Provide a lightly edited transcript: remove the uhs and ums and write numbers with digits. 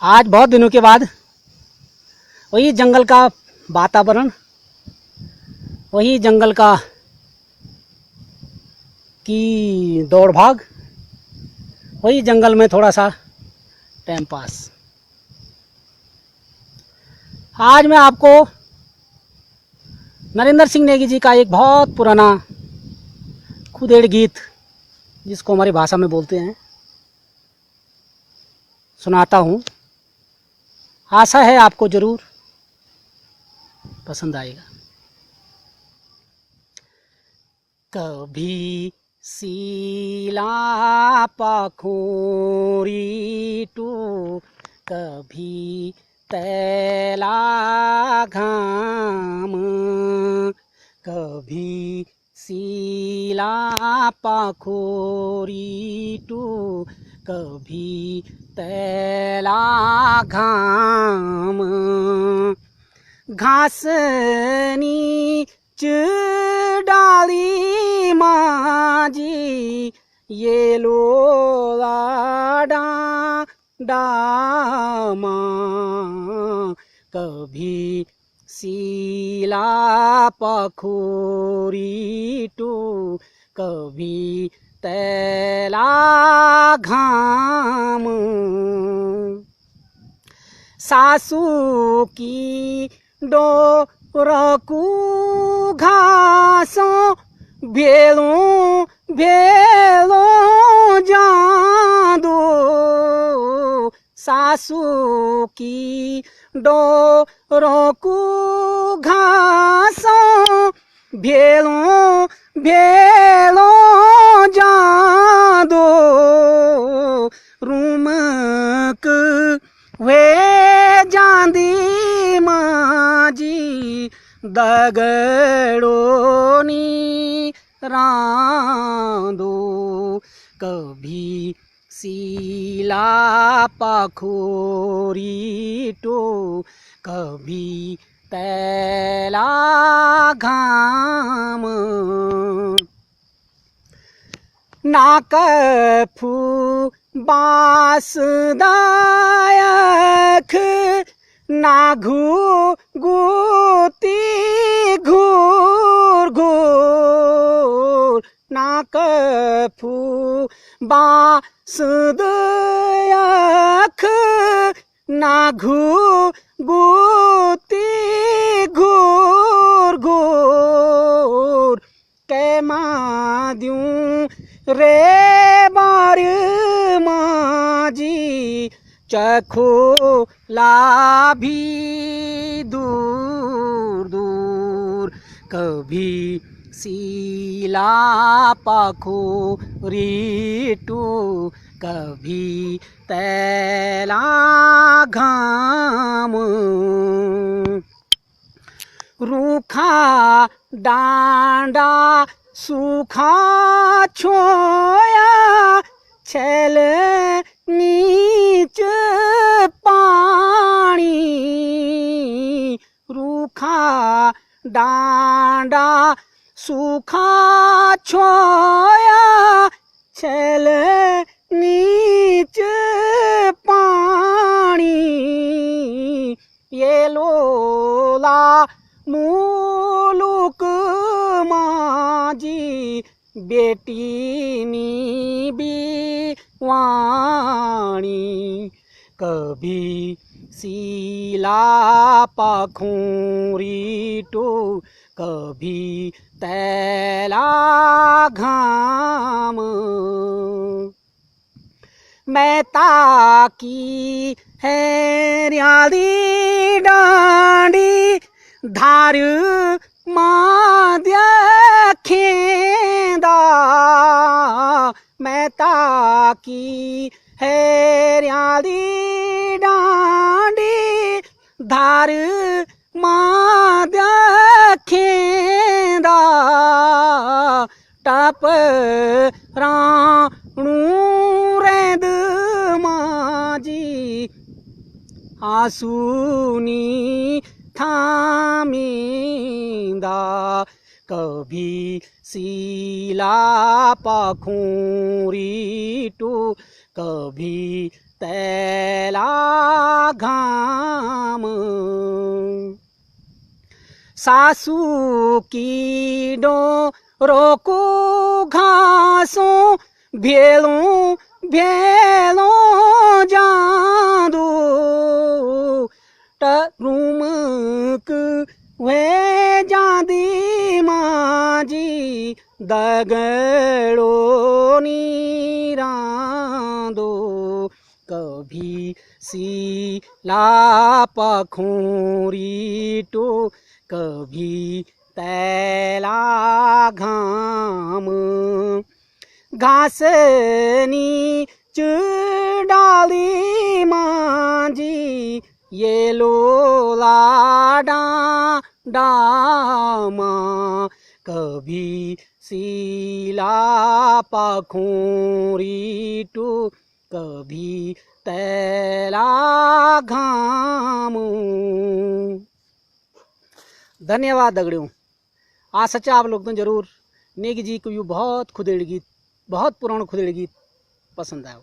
आज बहुत दिनों के बाद वही जंगल का वातावरण, वही जंगल का की दौड़ भाग, वही जंगल में थोड़ा सा टाइम पास। आज मैं आपको नरेंद्र सिंह नेगी जी का एक बहुत पुराना खुदेड़ गीत, जिसको हमारी भाषा में बोलते हैं, सुनाता हूँ। आशा है आपको ज़रूर पसंद आएगा। कभी सीला पखोरी टू, कभी तैला घाम, कभी सीला पखोरी टू, कभी तैला घाम। घास नीच डाली माजी, ये लोला डामा, कभी सीला पखोरी टू, कभी तैला घाम। सासू की डोरकू घासों भेलों भेलों जादू, सासू की डोरकू घासों भेलों भेलों जादू, रूमक वे जांदी माजी, दगड़ोनी रांदो, कभी सीला पखोरी टो, कभी तैला घाम। नाकफू बास दायक, नाघू गुती घूर घूर, नाकफू बास दायक, नाघू गुती घूर घूर, कैमा द्यूं रे बार माजी, चखो लाभी दूर दूर, कभी सीला पखोरी टू, कभी तैला घाम। रूखा डांडा सूखा छोया, छल नीच पानी, रूखा डांडा सूखा छोया, छल नीच पानी, ये लोला मुलुक माजी, बेटी नी वाणी, कभी सीला पखोरी टू, कभी तैला घाम। मैं ताकी है रियाली डांडी, धार माद्या खेंदा, मैं ताकी है रियाली डांडी, धार माद्या खेंदा, टप राणू रेंद माजी, आसूनी थामींदा, कभी सीला पखोरी टू, कभी तैला घाम सासू की डोरों को घासों भेलों भेलों जादू टरूमक वे जादी माजी दगड़ो नीरांदो कभी सीला पखोरी टो कभी तैला घाम घासनी चुडाली मांजी ये लोलाडा डामा कभी सीला पखोरी टू कभी तैला घाम। धन्यवाद दगड़ियों। आज सच्चा आप लोग तो जरूर नेगी जी को यू बहुत खुदेड़ गीत बहुत पुराना खुदेड़ गीत पसंद आया।